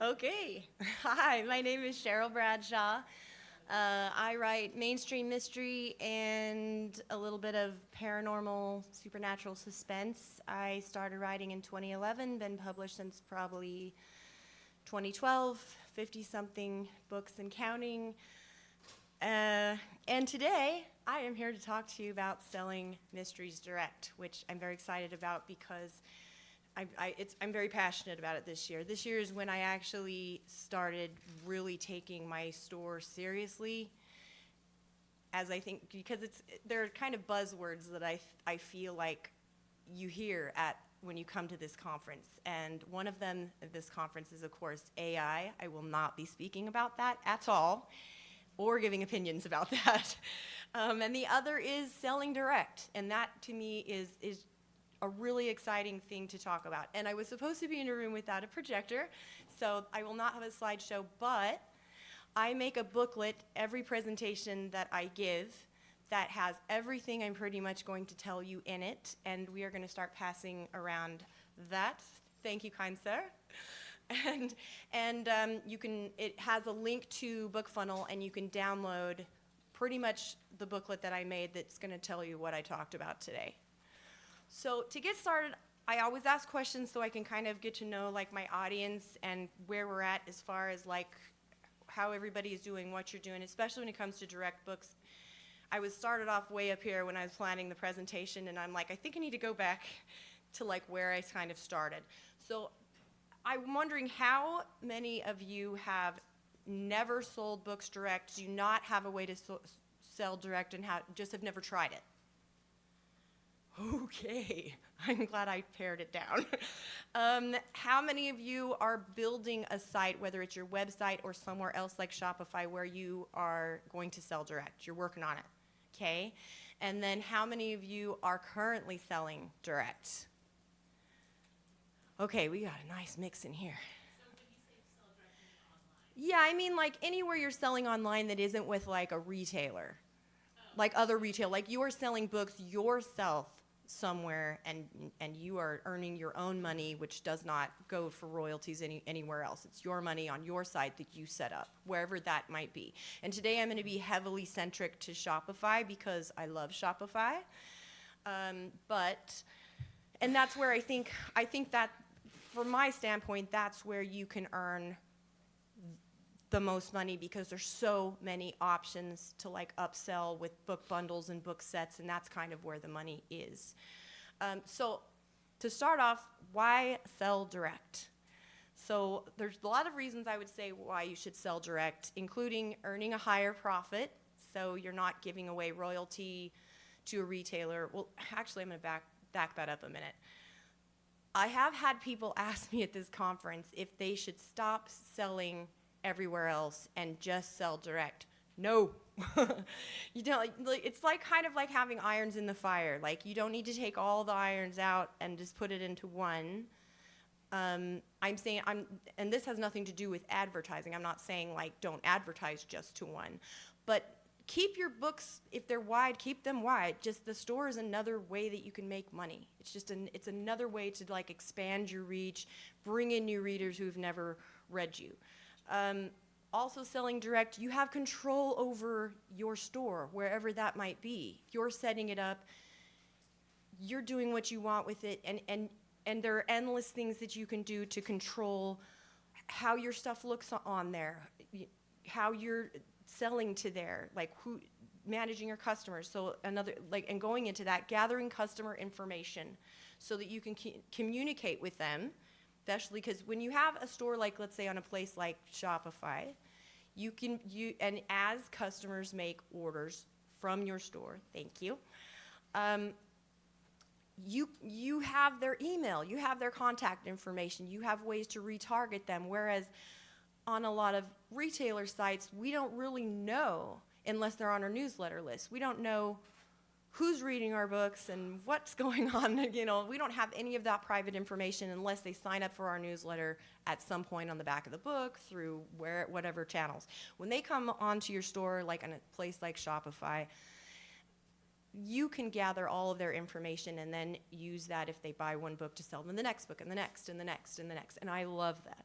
Okay. Hi, my name is Cheryl Bradshaw. I write mainstream mystery and a little bit of paranormal, supernatural suspense. I started writing in 2011, been published since probably 2012, 50-something books and counting. And today, I am here to talk to you about selling mysteries direct, which I'm very excited about because I'm very passionate about it this year. This year is when I actually started really taking my store seriously, as I think, because there are kind of buzzwords that I feel like you hear when you come to this conference. And one of them at this conference is, of course, AI. I will not be speaking about that at all, or giving opinions about that. And the other is selling direct, and that to me is a really exciting thing to talk about. And I was supposed to be in a room without a projector, so I will not have a slideshow, but I make a booklet every presentation that I give that has everything I'm pretty much going to tell you in it, and we are going to start passing around that. Thank you, kind sir. And it has a link to BookFunnel, and you can download pretty much the booklet that I made that's going to tell you what I talked about today. So to get started, I always ask questions so I can kind of get to know like my audience and where we're at as far as like how everybody is doing, what you're doing, especially when it comes to direct books. I was started off way up here when I was planning the presentation, and I'm like, I think I need to go back to like where I kind of started. So I'm wondering how many of you have never sold books direct, do not have a way to sell direct, and just have never tried it? Okay, I'm glad I pared it down. How many of you are building a site, whether it's your website or somewhere else like Shopify, where you are going to sell direct? You're working on it, okay? And then how many of you are currently selling direct? Okay, we got a nice mix in here. So when you say sell direct, you mean Yeah, online? I mean like anywhere you're selling online that isn't with like a retailer, like other retail, like you are selling books yourself somewhere, and you are earning your own money, which does not go for royalties anywhere else. It's your money on your site that you set up, wherever that might be. And today I'm going to be heavily centric to Shopify because I love Shopify. And that's where I think that, from my standpoint, that's where you can earn the most money, because there's so many options to like upsell with book bundles and book sets, and that's kind of where the money is. So to start off, why sell direct? So there's a lot of reasons I would say why you should sell direct, including earning a higher profit, so you're not giving away royalty to a retailer. Well, actually, I'm going to back that up a minute. I have had people ask me at this conference if they should stop selling everywhere else and just sell direct. No. You don't. It's like kind of like having irons in the fire. Like, you don't need to take all the irons out and just put it into one. I'm saying, and this has nothing to do with advertising. I'm not saying like don't advertise just to one, but keep your books, if they're wide, keep them wide. Just the store is another way that you can make money. It's another way to like expand your reach, bring in new readers who've never read you. Also selling direct, you have control over your store, wherever that might be. You're setting it up, you're doing what you want with it, and there are endless things that you can do to control how your stuff looks on there, how you're selling to there, like who, managing your customers. So and going into that, gathering customer information so that you can communicate with them. Especially because when you have a store, like let's say on a place like Shopify, and as customers make orders from your store, thank you, you have their email, you have their contact information, you have ways to retarget them. Whereas on a lot of retailer sites, we don't really know, unless they're on our newsletter list. We don't know who's reading our books and what's going on. We don't have any of that private information unless they sign up for our newsletter at some point on the back of the book through whatever channels. When they come onto your store, like on a place like Shopify, you can gather all of their information and then use that if they buy one book to sell them the next book and the next and the next and the next. And I love that.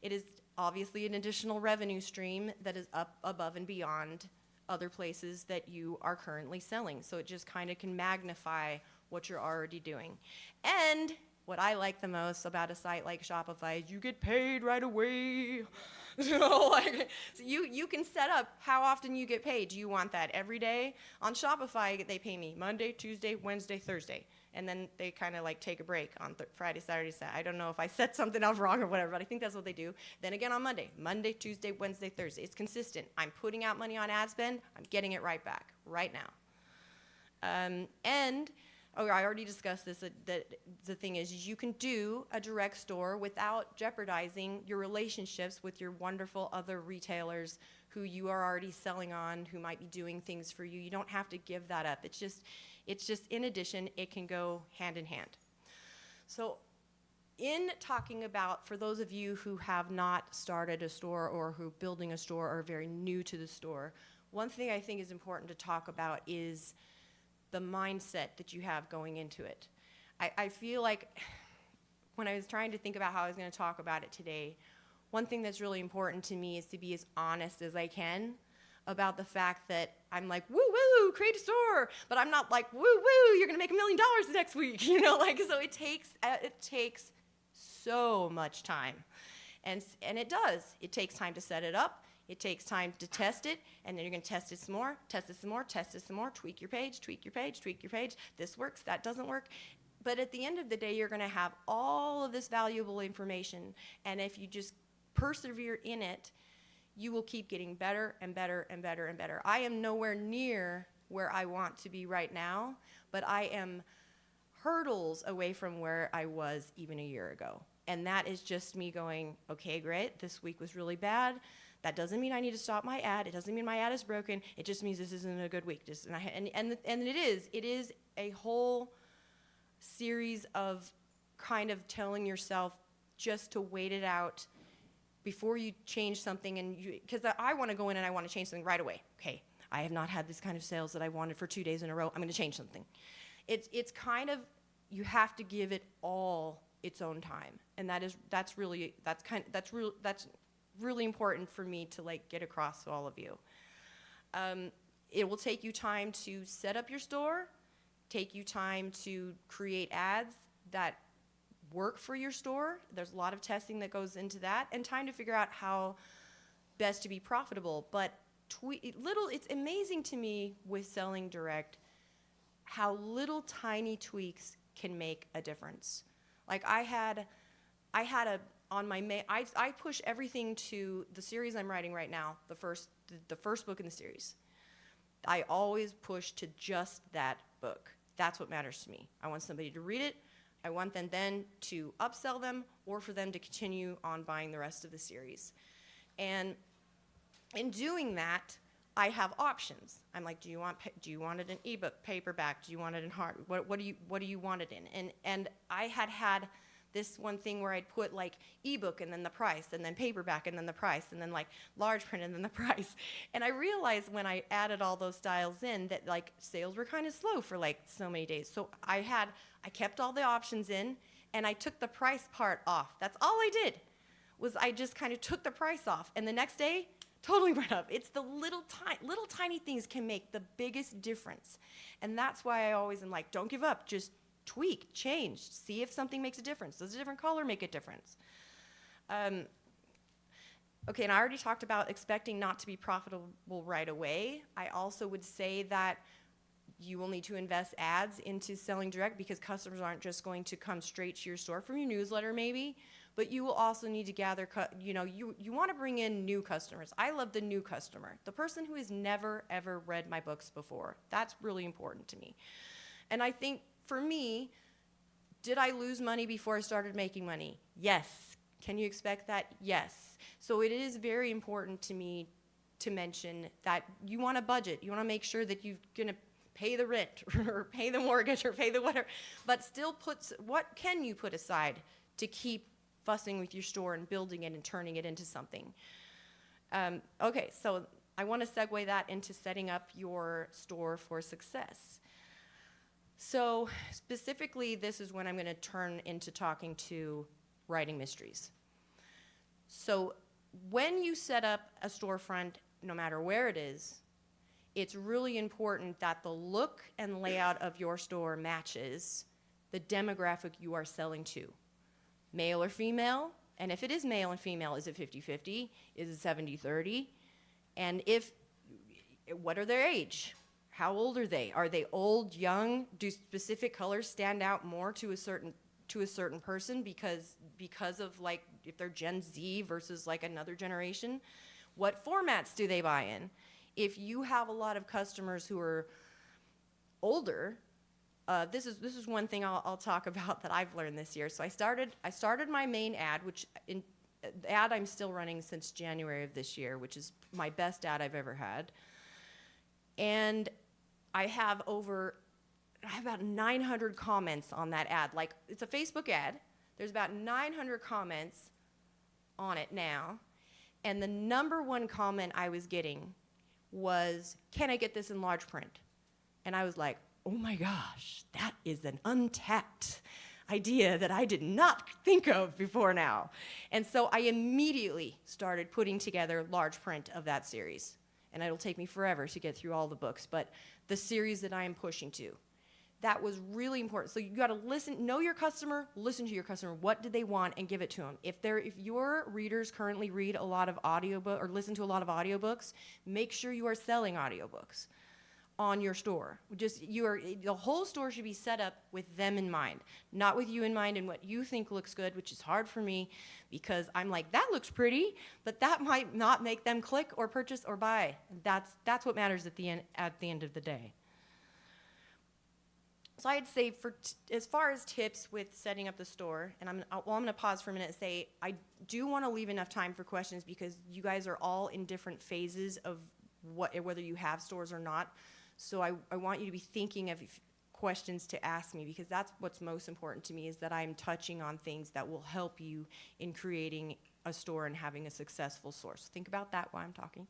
It is obviously an additional revenue stream that is up above and beyond other places that you are currently selling. So it just kind of can magnify what you're already doing. And what I like the most about a site like Shopify is you get paid right away. So you can set up how often you get paid. Do you want that every day? On Shopify, they pay me Monday, Tuesday, Wednesday, Thursday. And then they kind of like take a break on Friday, Saturday, Saturday. I don't know if I set something up wrong or whatever, but I think that's what they do. Then again on Monday, Tuesday, Wednesday, Thursday. It's consistent. I'm putting out money on ad spend. I'm getting it right back right now. I already discussed this, that the thing is you can do a direct store without jeopardizing your relationships with your wonderful other retailers who you are already selling on, who might be doing things for you. You don't have to give that up. It's just in addition, it can go hand in hand. So in talking about, for those of you who have not started a store or who are building a store or are very new to the store, one thing I think is important to talk about is the mindset that you have going into it. I feel like when I was trying to think about how I was going to talk about it today, one thing that's really important to me is to be as honest as I can about the fact that I'm like, woo woo, create a store, but I'm not like, woo woo, you're going to make $1 million next week, so it takes so much time. And it does. It takes time to set it up. It takes time to test it, and then you're going to test it some more, test it some more, test it some more, tweak your page, tweak your page, tweak your page. This works, that doesn't work. But at the end of the day, you're going to have all of this valuable information, and if you just persevere in it, you will keep getting better and better and better and better. I am nowhere near where I want to be right now, but I am hurdles away from where I was even a year ago. And that is just me going, okay, great, this week was really bad. That doesn't mean I need to stop my ad. It doesn't mean my ad is broken. It just means this isn't a good week. And it is a whole series of kind of telling yourself just to wait it out before you change something. Because I want to go in and I want to change something right away. Okay, I have not had this kind of sales that I wanted for 2 days in a row. I'm going to change something. It's kind of, you have to give it all its own time, and that's really important for me to get across to all of you. It will take you time to set up your store, take you time to create ads that work for your store. There's a lot of testing that goes into that, and time to figure out how best to be profitable. But it's amazing to me with selling direct how little tiny tweaks can make a difference. Like I push everything to the series I'm writing right now, the first book in the series. I always push to just that book. That's what matters to me. I want somebody to read it. I want them then to upsell them or for them to continue on buying the rest of the series. And in doing that, I have options. I'm like, do you want it in ebook, paperback? Do you want it in hard? What do you want it in? And I had this one thing where I'd put ebook and then the price, and then paperback and then the price, and then large print and then the price. And I realized when I added all those styles in that sales were kind of slow for so many days. So I kept all the options in, and I took the price part off. That's all I did, was I just kind of took the price off, and the next day totally went up. It's the little tiny things can make the biggest difference. And that's why I always am like, don't give up, just tweak, change, see if something makes a difference. Does a different color make a difference? Okay, and I already talked about expecting not to be profitable right away. I also would say that you will need to invest ads into selling direct, because customers aren't just going to come straight to your store from your newsletter maybe, but you will also need to gather, you want to bring in new customers. I love the new customer, the person who has never ever read my books before. That's really important to me. And I think for me, did I lose money before I started making money? Yes. Can you expect that? Yes. So it is very important to me to mention that you want a budget. You want to make sure that you're going to pay the rent or pay the mortgage or pay the whatever, but still what can you put aside to keep fussing with your store and building it and turning it into something? Okay, so I want to segue that into setting up your store for success. So specifically, this is when I'm going to turn into talking to writing mysteries. So when you set up a storefront, no matter where it is, it's really important that the look and layout of your store matches the demographic you are selling to. Male or female, and if it is male and female, is it 50-50? Is it 70-30? And what are their age? How old are they? Are they old, young? Do specific colors stand out more to a certain person because of, like, if they're Gen Z versus like another generation? What formats do they buy in? If you have a lot of customers who are older, this is one thing I'll talk about that I've learned this year. So I started my main ad, the ad I'm still running since January of this year, which is my best ad I've ever had. And I have about 900 comments on that ad. Like, it's a Facebook ad. There's about 900 comments on it now. And the number one comment I was getting was, "Can I get this in large print?" And I was like, oh my gosh, that is an untapped idea that I did not think of before now. And so I immediately started putting together large print of that series. And it'll take me forever to get through all the books, but the series that I am pushing to. That was really important. So you got to listen, know your customer, listen to your customer. What do they want, and give it to them. If your readers currently read a lot of audiobook or listen to a lot of audiobooks, make sure you are selling audiobooks on your store. The whole store should be set up with them in mind, not with you in mind and what you think looks good, which is hard for me because I'm like, that looks pretty, but that might not make them click or purchase or buy. That's what matters at the end of the day. So I'd say as far as tips with setting up the store, and I'm going to pause for a minute and say I do want to leave enough time for questions because you guys are all in different phases of whether you have stores or not. So I want you to be thinking of questions to ask me, because that's what's most important to me, is that I'm touching on things that will help you in creating a store and having a successful store. So think about that while I'm talking.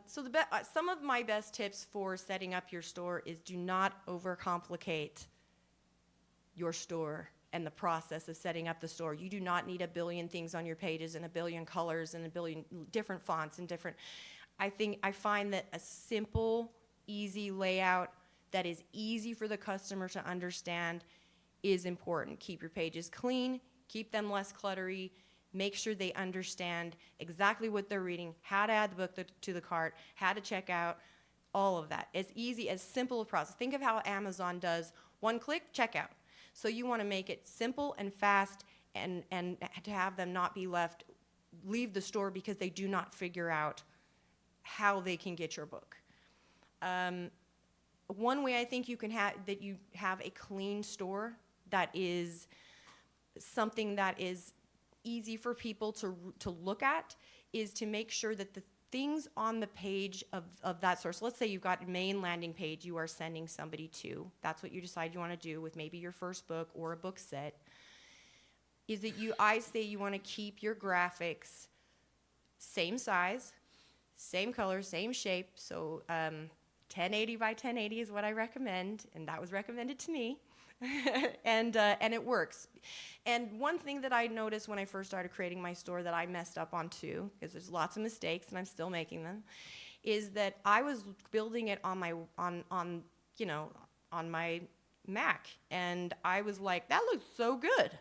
Some of my best tips for setting up your store is do not overcomplicate your store and the process of setting up the store. You do not need a billion things on your pages and a billion colors and a billion different fonts and different. I find that a simple, easy layout that is easy for the customer to understand is important. Keep your pages clean, keep them less cluttery. Make sure they understand exactly what they're reading, how to add the book to the cart, how to check out, all of that. As easy, as simple a process. Think of how Amazon does one click, checkout. So you want to make it simple and fast, and to have them not leave the store because they do not figure out how they can get your book. One way I think you have a clean store that is something that is easy for people to look at is to make sure that the things on the page of that source, let's say you've got a main landing page you are sending somebody to, that's what you decide you want to do with maybe your first book or a book set, is that I say you want to keep your graphics same size, same color, same shape, so 1080 by 1080 is what I recommend, and that was recommended to me. and it works. And one thing that I noticed when I first started creating my store that I messed up on too, because there's lots of mistakes and I'm still making them, is that I was building it on my Mac, and I was like, that looks so good.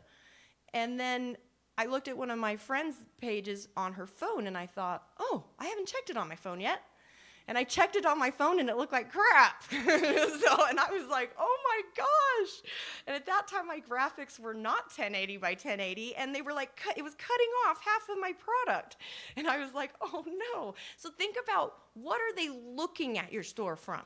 And then I looked at one of my friend's pages on her phone and I thought, oh, I haven't checked it on my phone yet. And I checked it on my phone and it looked like crap. And I was like, oh my gosh. And at that time, my graphics were not 1080 by 1080, and they were like, it was cutting off half of my product. And I was like, oh no. So think about, what are they looking at your store from?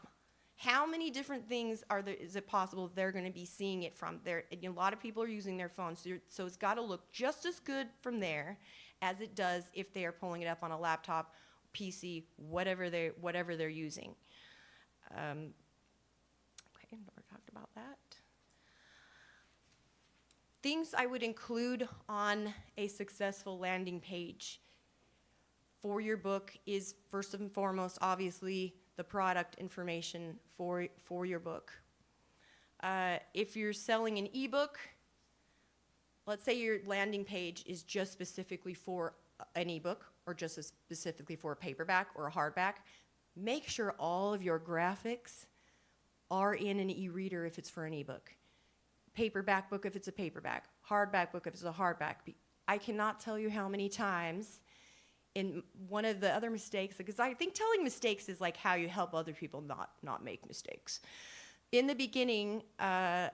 How many different things is it possible they're going to be seeing it from? A lot of people are using their phones, so it's got to look just as good from there as it does if they are pulling it up on a laptop, PC, whatever they're using. Okay, we talked about that. Things I would include on a successful landing page for your book is, first and foremost, obviously, the product information for your book. If you're selling an ebook, let's say your landing page is just specifically for an ebook or just specifically for a paperback or a hardback, make sure all of your graphics are in an e-reader if it's for an ebook. Paperback book if it's a paperback. Hardback book if it's a hardback. I cannot tell you how many times in one of the other mistakes, because I think telling mistakes is like how you help other people not make mistakes. In the beginning, I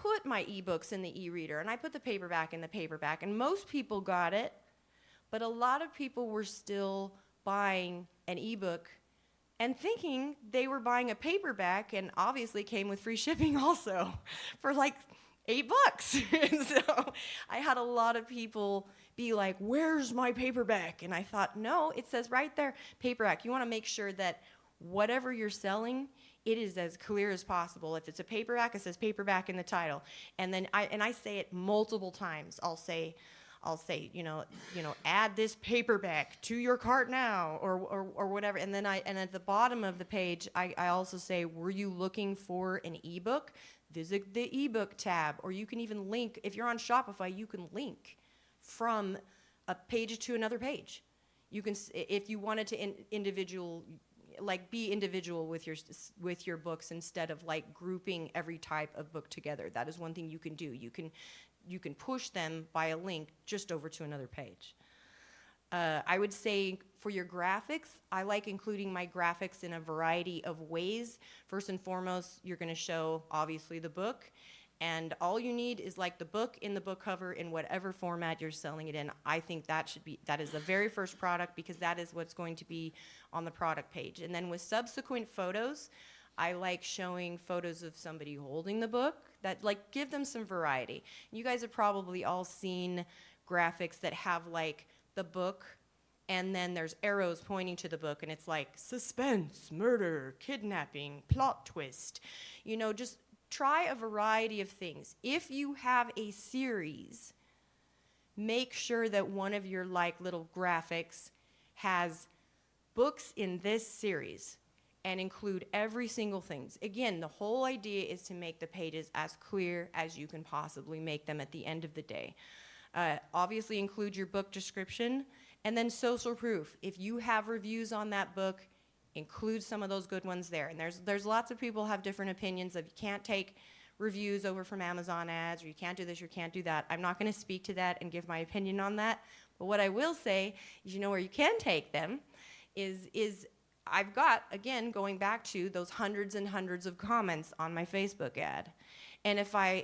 put my ebooks in the e-reader, and I put the paperback in the paperback, and most people got it, but a lot of people were still buying an ebook and thinking they were buying a paperback, and obviously came with free shipping also for like $8. And so I had a lot of people be like, where's my paperback? And I thought, no, it says right there, paperback. You want to make sure that whatever you're selling, it is as clear as possible. If it's a paperback, it says paperback in the title. And then I say it multiple times. I'll say, add this paperback to your cart now, or whatever. And then and at the bottom of the page, I also say, were you looking for an ebook? Visit the ebook tab, or you can even link. If you're on Shopify, you can link from a page to another page. You can, if you wanted to be individual with your books instead of like grouping every type of book together. That is one thing you can do. You can push them by a link just over to another page. I would say for your graphics, I like including my graphics in a variety of ways. First and foremost, you're going to show obviously the book, and all you need is like the book in the book cover in whatever format you're selling it in. I think that is the very first product, because that is what's going to be on the product page. And then with subsequent photos, I like showing photos of somebody holding the book that like give them some variety. You guys have probably all seen graphics that have like the book and then there's arrows pointing to the book, and it's like suspense, murder, kidnapping, plot twist. Just try a variety of things. If you have a series, make sure that one of your like little graphics has books in this series, and include every single thing. Again, the whole idea is to make the pages as clear as you can possibly make them at the end of the day. Obviously include your book description, and then social proof. If you have reviews on that book, include some of those good ones there. And there's lots of people have different opinions of you can't take reviews over from Amazon ads, or you can't do this, you can't do that. I'm not going to speak to that and give my opinion on that. But what I will say is, where you can take them is I've got, again, going back to those hundreds and hundreds of comments on my Facebook ad. And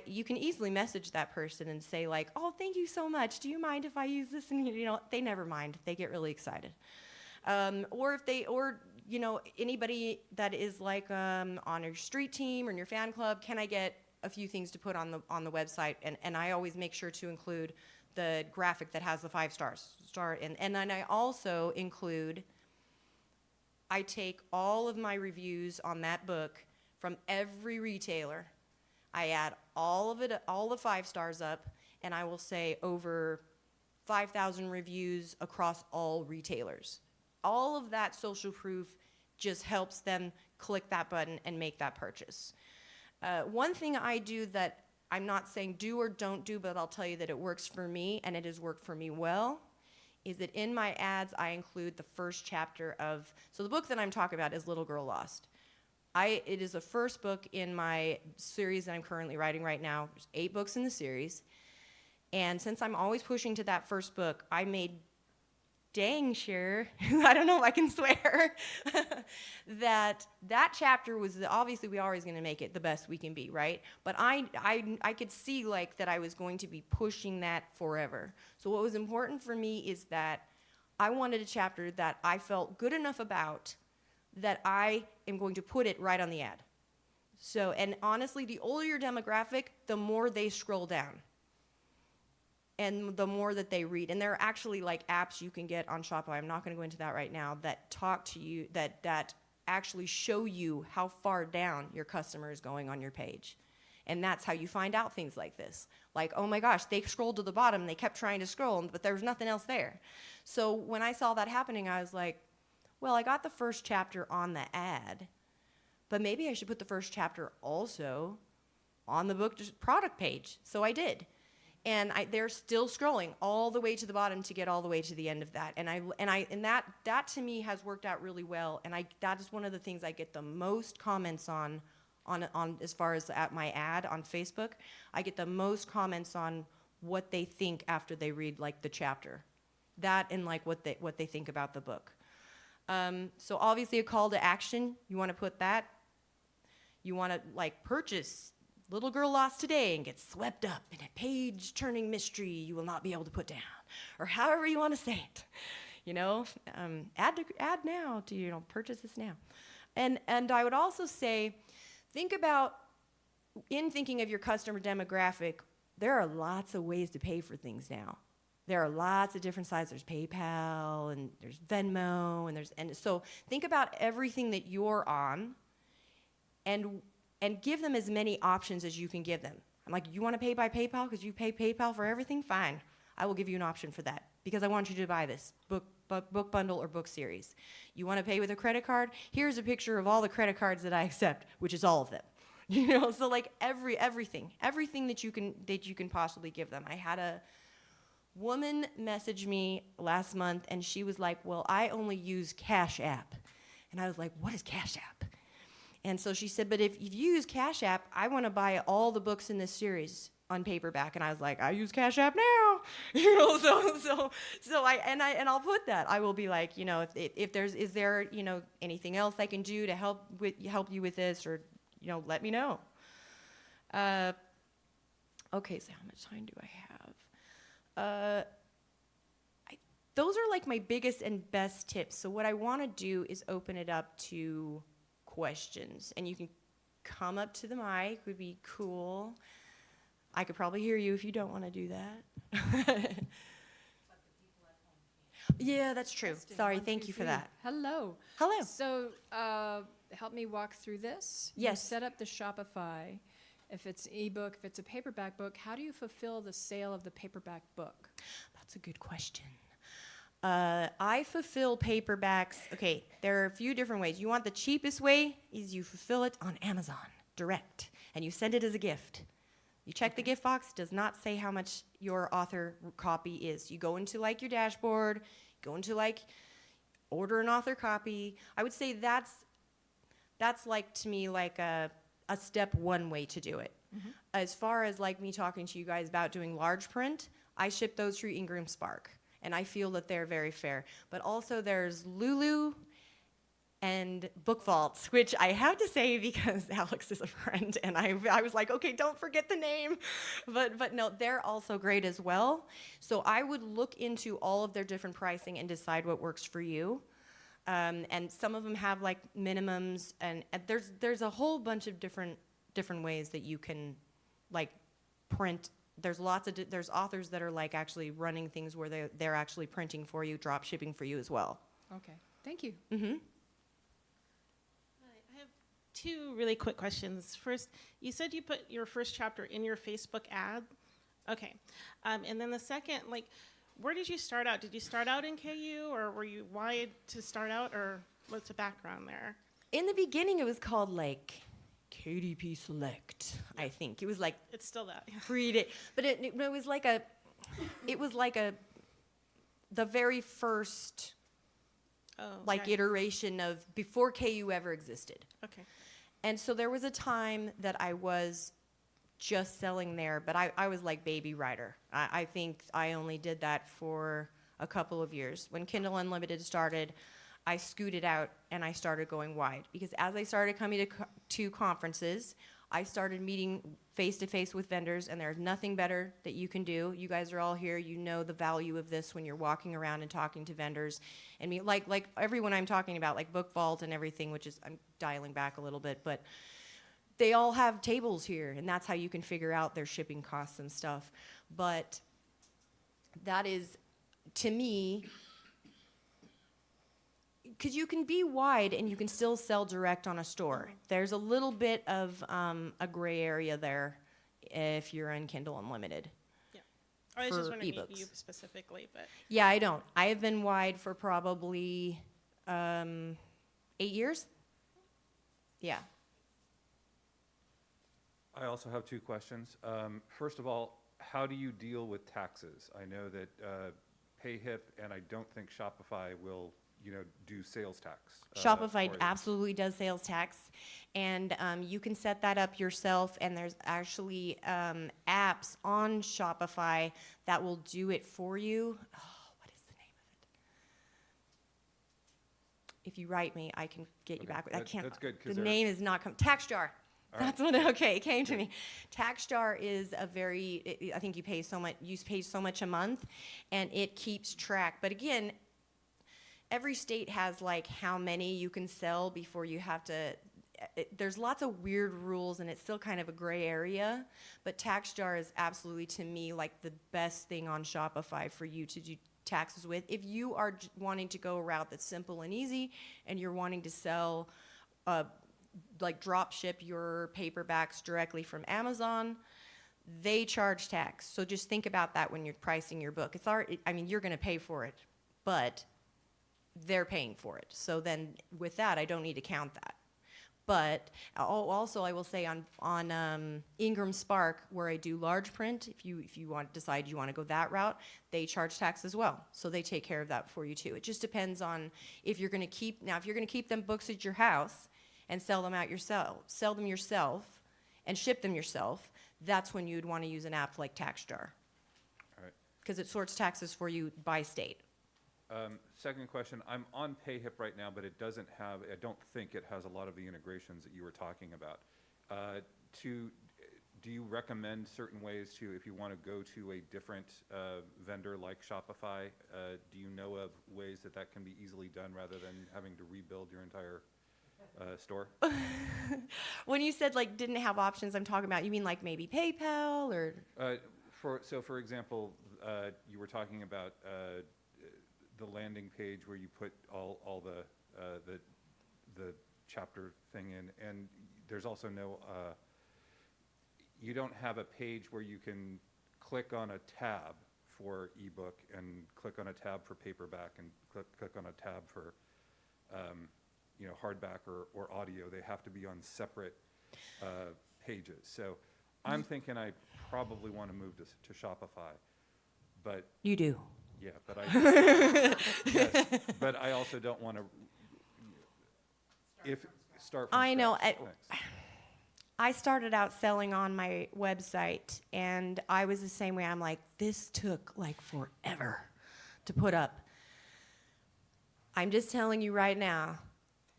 you can easily message that person and say like, oh, thank you so much. Do you mind if I use this? And they never mind. They get really excited. Or anybody that is like on your street team or in your fan club, can I get a few things to put on the website? And I always make sure to include the graphic that has the 5 stars. And then I also include, I take all of my reviews on that book from every retailer. I add all of it, all the 5 stars up, and I will say over 5,000 reviews across all retailers. All of that social proof just helps them click that button and make that purchase. One thing I do that I'm not saying do or don't do, but I'll tell you that it works for me, and it has worked for me well, is that in my ads I include the first chapter of, so the book that I'm talking about is Little Girl Lost. It is the first book in my series that I'm currently writing right now. There's 8 books in the series. And since I'm always pushing to that first book, I made dang sure, I don't know if I can swear, that chapter was, obviously we are always going to make it the best we can be, right? But I could see like that I was going to be pushing that forever. So what was important for me is that I wanted a chapter that I felt good enough about that I am going to put it right on the ad. So, and honestly, the older your demographic, the more they scroll down and the more that they read. And there are actually like apps you can get on Shopify, I'm not going to go into that right now, that talk to you, that actually show you how far down your customer is going on your page. And that's how you find out things like this. Like, oh my gosh, they scrolled to the bottom, they kept trying to scroll, but there was nothing else there. So when I saw that happening, I was like, well, I got the first chapter on the ad, but maybe I should put the first chapter also on the book product page. So I did. and they're still scrolling all the way to the bottom to get all the way to the end of that. And that to me has worked out really well. And that is one of the things I get the most comments on as far as at my ad on Facebook. I get the most comments on what they think after they read like the chapter, that and like what they think about the book. So obviously a call to action. You want to put that. You want to like purchase Little Girl Lost Today and get swept up in a page-turning mystery you will not be able to put down, or however you want to say it. You know, add now to, you know, purchase this now. And I would also say, think about, in thinking of your customer demographic, there are lots of ways to pay for things now. There are lots of different sides. There's PayPal and there's Venmo and so think about everything that you're on, and give them as many options as you can give them. I'm like, you want to pay by PayPal because you pay PayPal for everything? Fine. I will give you an option for that because I want you to buy this book bundle or book series. You want to pay with a credit card? Here's a picture of all the credit cards that I accept, which is all of them. You know, so like everything that you can possibly give them. I had a woman message me last month and she was like, well, I only use Cash App. And I was like, what is Cash App? And so she said, but if you use Cash App, I want to buy all the books in this series on paperback. And I was like, I use Cash App now. You know, so I'll put that. I will be like, you know, if is there, you know, anything else I can do to help you with this, or, you know, let me know. Okay, so how much time do I have? Those are like my biggest and best tips. So what I want to do is open it up to questions, and you can come up to the mic, would be cool. I could probably hear you if you don't want to do that. Yeah, that's true. Sorry, thank you for that. Hello. Hello. So help me walk through this. Yes. You set up the Shopify. If it's ebook, if it's a paperback book, how do you fulfill the sale of the paperback book? That's a good question. I fulfill paperbacks. Okay, there are a few different ways. You want the cheapest way is you fulfill it on Amazon direct, and you send it as a gift. You check the gift box, does not say how much your author copy is. You go into like your dashboard, go into like order an author copy. I would say that's like, to me, like a step one way to do it. Mm-hmm. As far as like me talking to you guys about doing large print, I ship those through Ingram Spark. And I feel that they're very fair. But also there's Lulu and Book Vaults, which I have to say because Alex is a friend, and I was like, okay, don't forget the name. But no, they're also great as well. So I would look into all of their different pricing and decide what works for you. And some of them have like minimums, and there's a whole bunch of different ways that you can like print. There's there's authors that are like actually running things where they're actually printing for you, drop shipping for you as well. Okay, thank you. Mm-hmm. I have two really quick questions. First, you said you put your first chapter in your Facebook ad. Okay, and then the second, like, where did you start out? Did you start out in KU, or were you wide to start out, or what's the background there? In the beginning, it was called like KDP Select, I think. It was like It's still that. Yeah. free to, but it was like the very first iteration of before KU ever existed. Okay. And so there was a time that I was just selling there, but I was like baby writer. I think I only did that for a couple of years. When Kindle Unlimited started, I scooted out and I started going wide, because as I started coming to conferences, I started meeting face-to-face with vendors, and there's nothing better that you can do. You guys are all here. You know the value of this when you're walking around and talking to vendors. And me, like everyone I'm talking about, like Book Vault and everything, which is, I'm dialing back a little bit, but they all have tables here, and that's how you can figure out their shipping costs and stuff. But that is, to me, because you can be wide and you can still sell direct on a store. There's a little bit of a gray area there if you're in Kindle Unlimited. Yeah. I was just for wondering ebooks. you specifically, but Yeah, I don't. I have been wide for probably 8 years. Yeah. I also have two questions. First of all, how do you deal with taxes? I know that PayHip and I don't think Shopify will, do sales tax. Shopify for you. absolutely does sales tax, and you can set that up yourself. And there's actually apps on Shopify that will do it for you. Oh, what is the name of it? If you write me, I can get you back. I can't. That's good. 'Cause The name is not come. TaxJar. All That's right. what. Okay, it came to me. TaxJar is a very. I think you pay so much. You pay so much a month, and it keeps track. But again, every state has like how many you can sell before you have to. There's lots of weird rules, and it's still kind of a gray area. But TaxJar is absolutely, to me, like the best thing on Shopify for you to do taxes with. If you are wanting to go a route that's simple and easy, and you're wanting to sell, like drop ship your paperbacks directly from Amazon, they charge tax. So just think about that when you're pricing your book. It's already, I mean, you're going to pay for it, but they're paying for it. So then with that, I don't need to count that. But also, I will say on Ingram Spark, where I do large print, if you decide you want to go that route, they charge tax as well. So they take care of that for you too. It just depends on if you're going to keep them books at your house and sell them yourself, and ship them yourself. That's when you'd want to use an app like TaxJar, All right. because it sorts taxes for you by state. Second question, I'm on PayHip right now, but it doesn't have, I don't think it has a lot of the integrations that you were talking about. Do you recommend certain ways to, if you want to go to a different vendor like Shopify, do you know of ways that can be easily done rather than having to rebuild your entire store? When you said like didn't have options, I'm talking about, you mean like maybe PayPal or? For example, you were talking about the landing page where you put all the chapter thing in, and there's also no, you don't have a page where you can click on a tab for ebook and click on a tab for paperback and click on a tab for hardback or audio. They have to be on separate pages. So I'm thinking I probably want to move to Shopify, but You do. yeah, but yes, but I also don't want to start from I know. scratch. Thanks. I started out selling on my website, and I was the same way. I'm like, this took like forever to put up. I'm just telling you right now,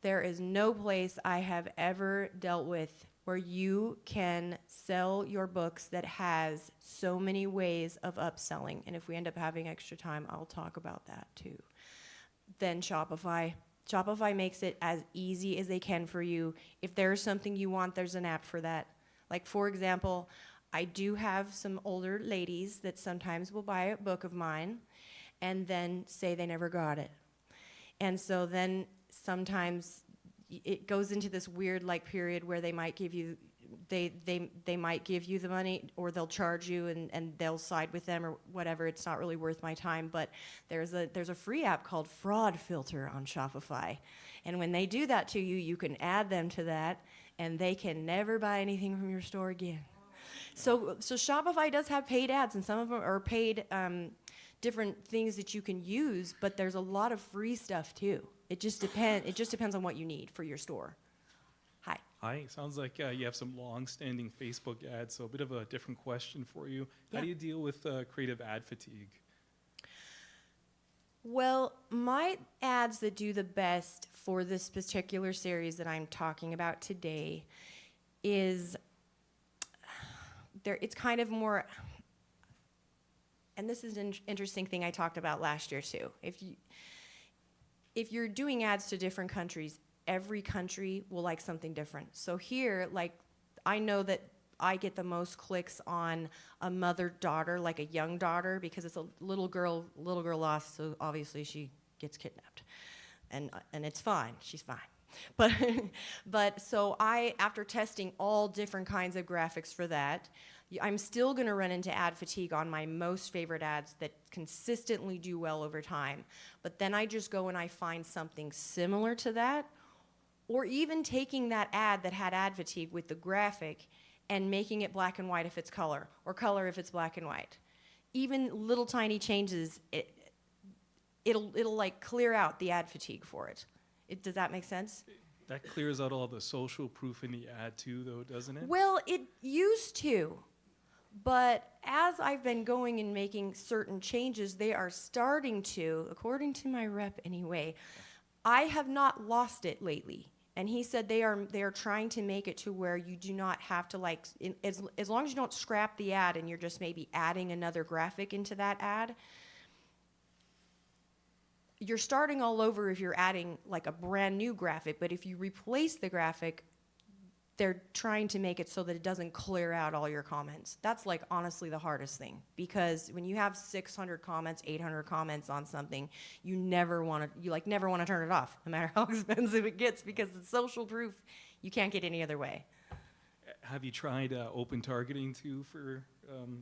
there is no place I have ever dealt with where you can sell your books that has so many ways of upselling. And if we end up having extra time, I'll talk about that too. Then Shopify. Shopify makes it as easy as they can for you. If there's something you want, there's an app for that. Like, for example, I do have some older ladies that sometimes will buy a book of mine and then say they never got it. And so then sometimes it goes into this weird like period where they might give you they might give you the money, or they'll charge you and they'll side with them or whatever. It's not really worth my time. But there's a free app called Fraud Filter on Shopify. And when they do that to you, you can add them to that, and they can never buy anything from your store again. So Shopify does have paid ads, and some of them are paid different things that you can use, but there's a lot of free stuff too. It just depends on what you need for your store. Hi. Hi, sounds like you have some long-standing Facebook ads, so a bit of a different question for you. Yeah. How do you deal with creative ad fatigue? Well, my ads that do the best for this particular series that I'm talking about today is it's kind of more, and this is an interesting thing I talked about last year too. If you're doing ads to different countries, every country will like something different. So here, like, I know that I get the most clicks on a mother-daughter, like a young daughter, because it's a little girl lost, so obviously she gets kidnapped. And it's fine, she's fine. But so after testing all different kinds of graphics for that, I'm still gonna run into ad fatigue on my most favorite ads that consistently do well over time. But then I just go and I find something similar to that, or even taking that ad that had ad fatigue with the graphic and making it black and white if it's color, or color if it's black and white. Even little tiny changes, it'll like clear out the ad fatigue for it. Does that make sense? That clears out all the social proof in the ad too, though, doesn't it? Well, it used to, but as I've been going and making certain changes, they are starting to, according to my rep anyway, I have not lost it lately. And he said they are trying to make it to where you do not have to like, as long as you don't scrap the ad and you're just maybe adding another graphic into that ad, you're starting all over if you're adding like a brand new graphic. But if you replace the graphic, they're trying to make it so that it doesn't clear out all your comments. That's like honestly the hardest thing, because when you have 600 comments, 800 comments on something, you never want to turn it off, no matter how expensive it gets, because it's social proof. You can't get any other way. Have you tried open targeting too for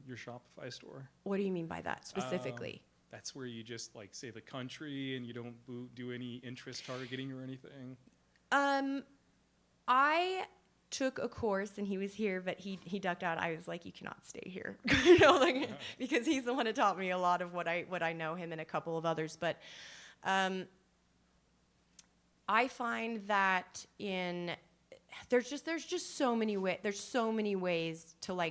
your Shopify store? What do you mean by that specifically? That's where you just like say the country and you don't do any interest targeting or anything. I took a course, and he was here, but he ducked out. I was like, you cannot stay here, you know, like, because he's the one who taught me a lot of what I know, him and a couple of others. But I find that there's just so many ways to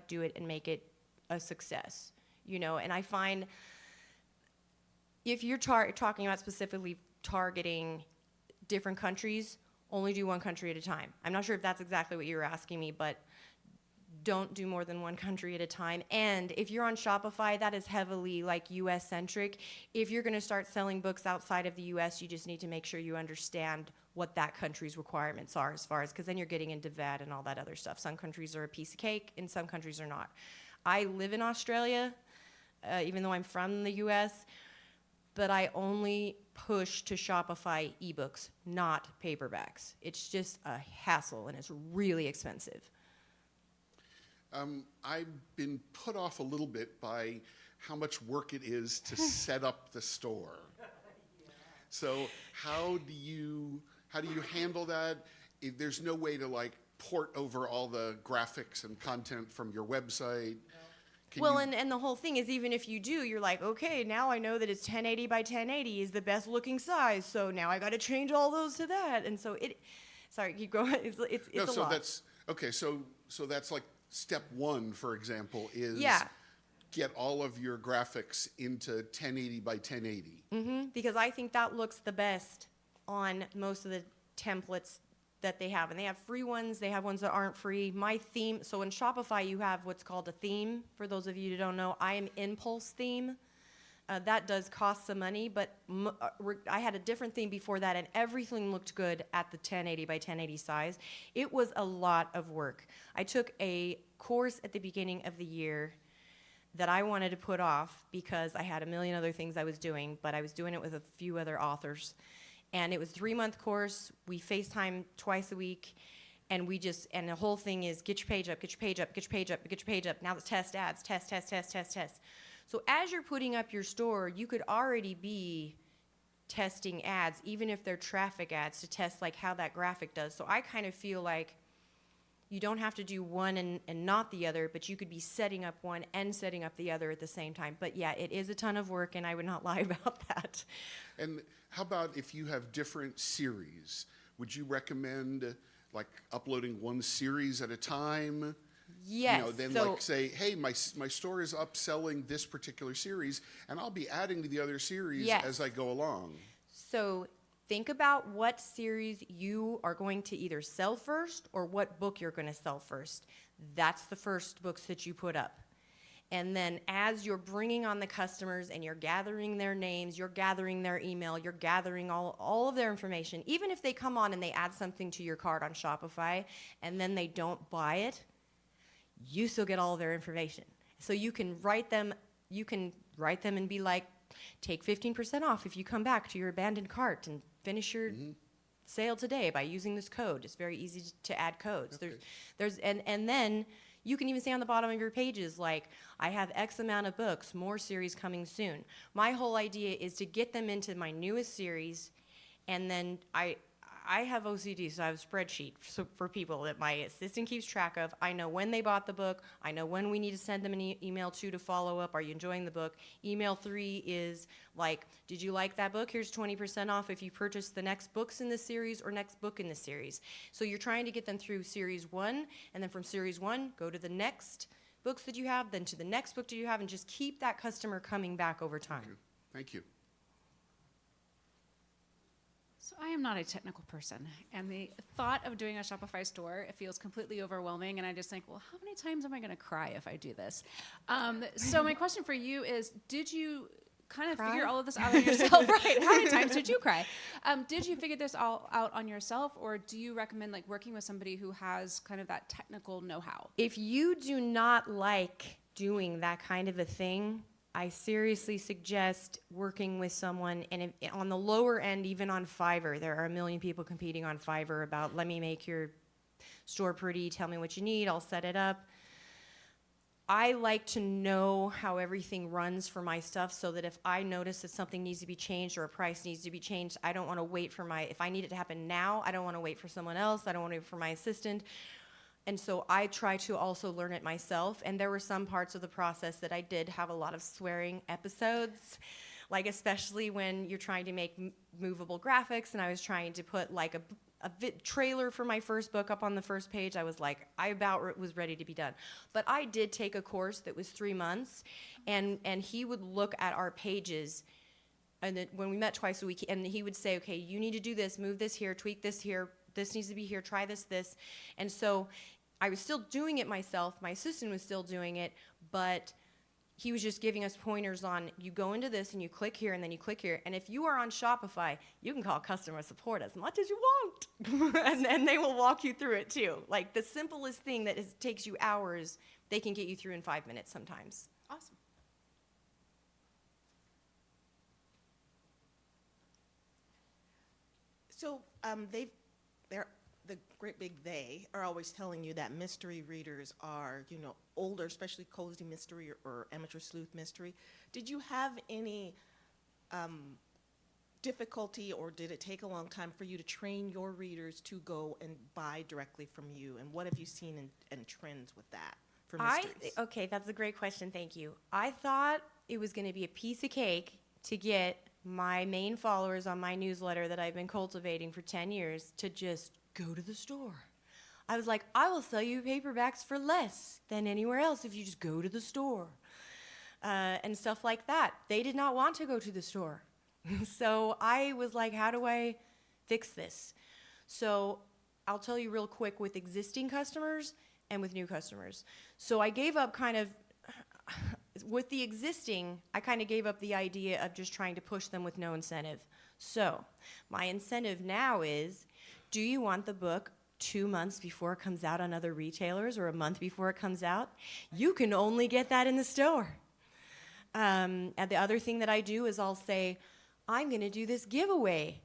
do it and make it a success, you know. And I find if you're talking about specifically targeting different countries, only do one country at a time. I'm not sure if that's exactly what you were asking me, but don't do more than one country at a time. And if you're on Shopify, that is heavily like US centric. If you're going to start selling books outside of the US, you just need to make sure you understand what that country's requirements are, as far as, because then you're getting into VAT and all that other stuff. Some countries are a piece of cake and some countries are not. I live in Australia, even though I'm from the US, but I only push to Shopify ebooks, not paperbacks. It's just a hassle and it's really expensive. I've been put off a little bit by how much work it is to set up the store. So how do you handle that? If there's no way to like port over all the graphics and content from your website. And the whole thing is, even if you do, you're like, okay, now I know that it's 1080 by 1080 is the best looking size, so now I got to change all those to that. And so sorry, keep going. It's a lot. That's okay. So that's like step one, for example, is get all of your graphics into 1080 by 1080. Mm-hmm, because I think that looks the best on most of the templates that they have. And they have free ones, they have ones that aren't free. My theme, so in Shopify you have what's called a theme. For those of you who don't know, I am Impulse theme. That does cost some money, but I had a different theme before that, and everything looked good at the 1080 by 1080 size. It was a lot of work. I took a course at the beginning of the year that I wanted to put off because I had a million other things I was doing, but I was doing it with a few other authors. And it was a 3-month course. We FaceTime twice a week, and the whole thing is get your page up, get your page up, get your page up, get your page up. Now let's test ads, test. So as you're putting up your store, you could already be testing ads, even if they're traffic ads, to test like how that graphic does. So I kind of feel like you don't have to do one and not the other, but you could be setting up one and setting up the other at the same time. But yeah, it is a ton of work, and I would not lie about that. And how about if you have different series? Would you recommend like uploading one series at a time? Yes. You know, then like say, hey, my store is upselling this particular series, and I'll be adding to the other series as I go along. So think about what series you are going to either sell first or what book you're going to sell first. That's the first books that you put up. And then as you're bringing on the customers and you're gathering their names, you're gathering their email, you're gathering all of their information, even if they come on and they add something to your cart on Shopify and then they don't buy it, you still get all of their information. So you can write them and be like, take 15% off if you come back to your abandoned cart and finish your sale today by using this code. It's very easy to add codes. Okay. And then you can even say on the bottom of your pages, like, I have X amount of books, more series coming soon. My whole idea is to get them into my newest series, and then I I have OCD, so I have a spreadsheet for people that my assistant keeps track of. I know when they bought the book. I know when we need to send them an email to follow up. Are you enjoying the book? Email 3 is like, did you like that book? Here's 20% off if you purchase the next books in the series or next book in the series. So you're trying to get them through series 1, and then from series 1, go to the next books that you have, then to the next book that you have, and just keep that customer coming back over time. Thank you. So I am not a technical person, and the thought of doing a Shopify store, it feels completely overwhelming, and I just think, well, how many times am I going to cry if I do this? So my question for you is, did you kind of figure all of this out on yourself? Right? How many times did you cry? Did you figure this all out on yourself, or do you recommend like working with somebody who has kind of that technical know-how? If you do not like doing that kind of a thing, I seriously suggest working with someone, and on the lower end, even on Fiverr, there are a million people competing on Fiverr about, let me make your store pretty, tell me what you need, I'll set it up. I like to know how everything runs for my stuff so that if I notice that something needs to be changed or a price needs to be changed, I don't want to wait for if I need it to happen now, I don't want to wait for someone else, I don't want to wait for my assistant. And so I try to also learn it myself. And there were some parts of the process that I did have a lot of swearing episodes, like especially when you're trying to make movable graphics, and I was trying to put like a trailer for my first book up on the first page. I was like, I about was ready to be done. But I did take a course that was 3 months, and he would look at our pages, and then when we met twice a week, and he would say, okay, you need to do this, move this here, tweak this here, this needs to be here, try this. And so I was still doing it myself. My assistant was still doing it, but he was just giving us pointers on, you go into this and you click here and then you click here. And if you are on Shopify, you can call customer support as much as you want. and they will walk you through it too. Like the simplest thing that takes you hours, they can get you through in 5 minutes sometimes. Awesome. So the great big they are always telling you that mystery readers are, older, especially cozy mystery or amateur sleuth mystery. Did you have any difficulty, or did it take a long time for you to train your readers to go and buy directly from you? And what have you seen in trends with that for mysteries? Okay, that's a great question. Thank you. I thought it was going to be a piece of cake to get my main followers on my newsletter that I've been cultivating for 10 years to just go to the store. I was like, I will sell you paperbacks for less than anywhere else if you just go to the store. And stuff like that. They did not want to go to the store. So I was like, how do I fix this? So I'll tell you real quick with existing customers and with new customers. So I gave up with the existing, I kind of gave up the idea of just trying to push them with no incentive. So my incentive now is, do you want the book 2 months before it comes out on other retailers or a month before it comes out? You can only get that in the store. And the other thing that I do is I'll say, I'm going to do this giveaway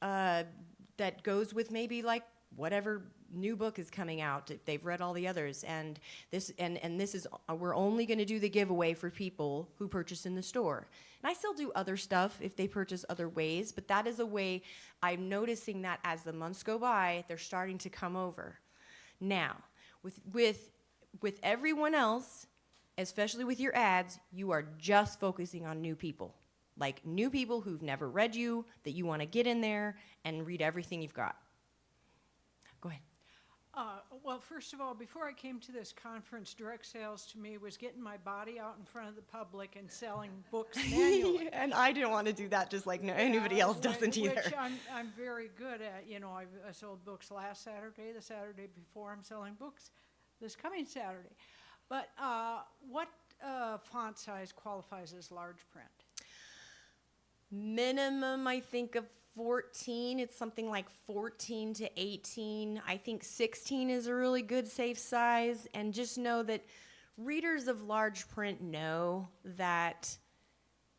that goes with maybe like whatever new book is coming out if they've read all the others, and this is we're only going to do the giveaway for people who purchase in the store. And I still do other stuff if they purchase other ways, but that is a way I'm noticing that as the months go by, they're starting to come over. Now, with everyone else, especially with your ads, you are just focusing on new people. Like new people who've never read you, that you want to get in there and read everything you've got. Go ahead. Well, first of all, before I came to this conference, direct sales to me was getting my body out in front of the public and selling books manually. And I didn't want to do that just like anybody else doesn't either. Which I'm very good at. I sold books last Saturday, the Saturday before I'm selling books this coming Saturday. But what font size qualifies as large print? Minimum, I think, of 14. It's something like 14 to 18. I think 16 is a really good safe size. And just know that readers of large print know that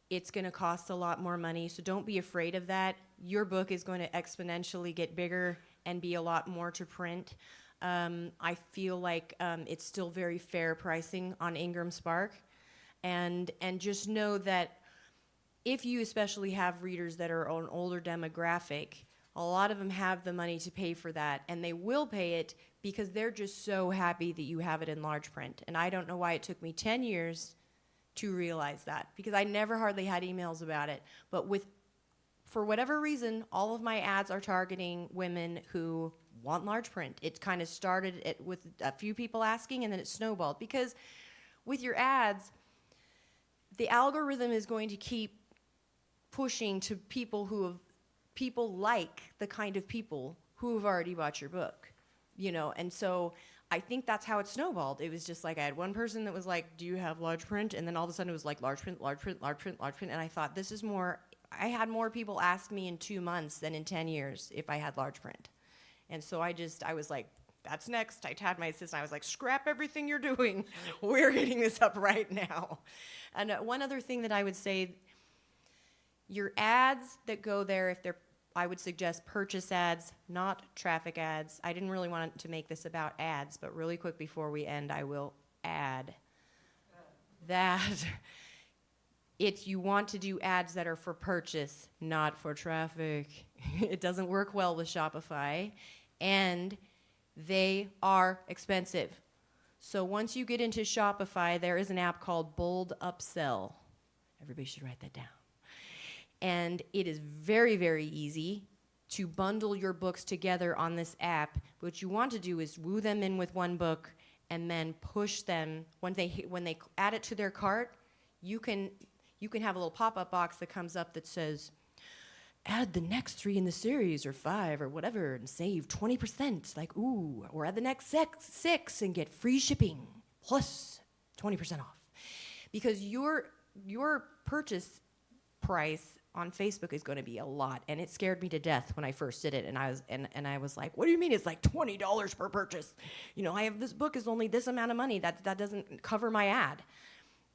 it's going to cost a lot more money. So don't be afraid of that. Your book is going to exponentially get bigger and be a lot more to print. I feel like it's still very fair pricing on Ingram Spark. And just know that if you especially have readers that are an older demographic, a lot of them have the money to pay for that, and they will pay it because they're just so happy that you have it in large print. And I don't know why it took me 10 years to realize that, because I never hardly had emails about it. But for whatever reason, all of my ads are targeting women who want large print. It kind of started with a few people asking, and then it snowballed. Because with your ads, the algorithm is going to keep pushing to people like the kind of people who have already bought your book, and so I think that's how it snowballed. It was just like I had one person that was like, do you have large print? And then all of a sudden it was like large print, large print, large print, large print. And I thought, I had more people ask me in 2 months than in 10 years if I had large print. And so I was like, that's next. I tabbed my assistant. I was like, scrap everything you're doing. We're getting this up right now. And one other thing that I would say, your ads that go there, I would suggest purchase ads, not traffic ads. I didn't really want to make this about ads, but really quick before we end, I will add that you want to do ads that are for purchase, not for traffic. It doesn't work well with Shopify, and they are expensive. So once you get into Shopify, there is an app called Bold Upsell. Everybody should write that down. And it is very, very easy to bundle your books together on this app. What you want to do is woo them in with one book and then push them. When they add it to their cart, you can have a little pop-up box that comes up that says, add the next 3 in the series or 5 or whatever and save 20%. Like, ooh, or add the next 6 and get free shipping plus 20% off. Because your purchase price on Facebook is going to be a lot, and it scared me to death when I first did it. And I was like, "What do you mean it's like $20 per purchase? I have this book is only this amount of money. That doesn't cover my ad."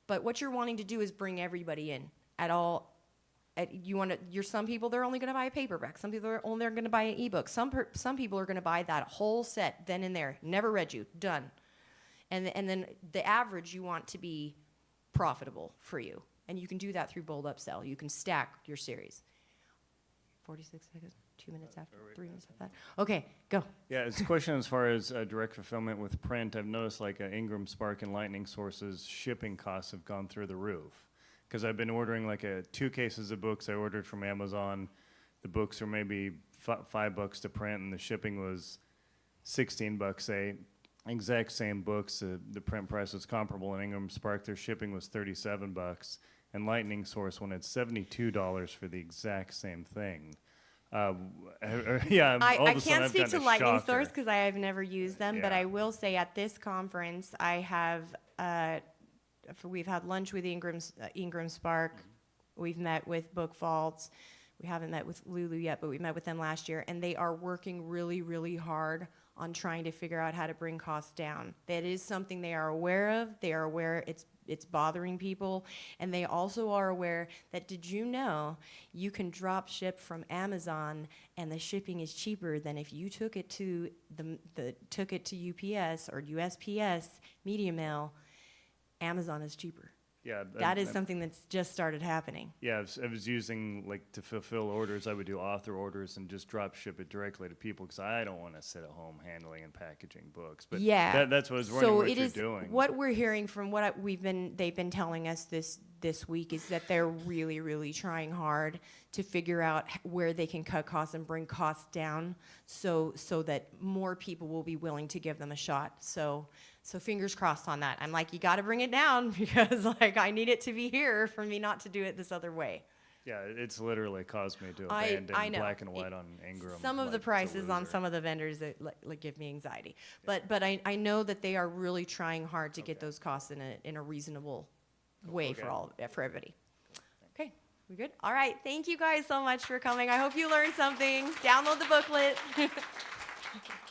But what you're wanting to do is bring everybody in at all. Some people they're only going to buy a paperback. Some people are only going to buy an ebook. Some people are going to buy that whole set then and there. Never read you, done. And then the average you want to be profitable for you. And you can do that through Bold Upsell. You can stack your series. 46 seconds, 2 minutes after, 3 minutes after that. Okay, go. Yeah, it's a question as far as direct fulfillment with print. I've noticed like Ingram, Spark, and Lightning Sources shipping costs have gone through the roof. Because I've been ordering like 2 cases of books I ordered from Amazon. The books are maybe $5 to print, and the shipping was $16, say. Exact same books, the print price was comparable. In Ingram Spark, their shipping was $37, and Lightning Source went at $72 for the exact same thing. Yeah, I can't speak to Lightning Source because I have never used them, but I will say at this conference, I have we've had lunch with Ingram Spark. We've met with Book Vaults. We haven't met with Lulu yet, but we met with them last year, and they are working really, really hard on trying to figure out how to bring costs down. That is something they are aware of. They are aware it's bothering people, and they also are aware that, did you know you can drop ship from Amazon and the shipping is cheaper than if you took it to UPS or USPS Media Mail. Amazon is cheaper. Yeah, that is something that's just started happening. Yeah, I was using, like, to fulfill orders, I would do author orders and just drop ship it directly to people because I don't want to sit at home handling and packaging books. But yeah, that's what I was wondering what you're doing. What we're hearing from what they've been telling us this week is that they're really, really trying hard to figure out where they can cut costs and bring costs down so that more people will be willing to give them a shot. So fingers crossed on that. I'm like, you got to bring it down because like I need it to be here for me not to do it this other way. Yeah, it's literally caused me to abandon black and white on Ingram. Some of the prices on some of the vendors that like give me anxiety. Yeah. But I know that they are really trying hard to get those costs in a reasonable way for everybody. Okay, we good? All right, thank you guys so much for coming. I hope you learned something. Download the booklet.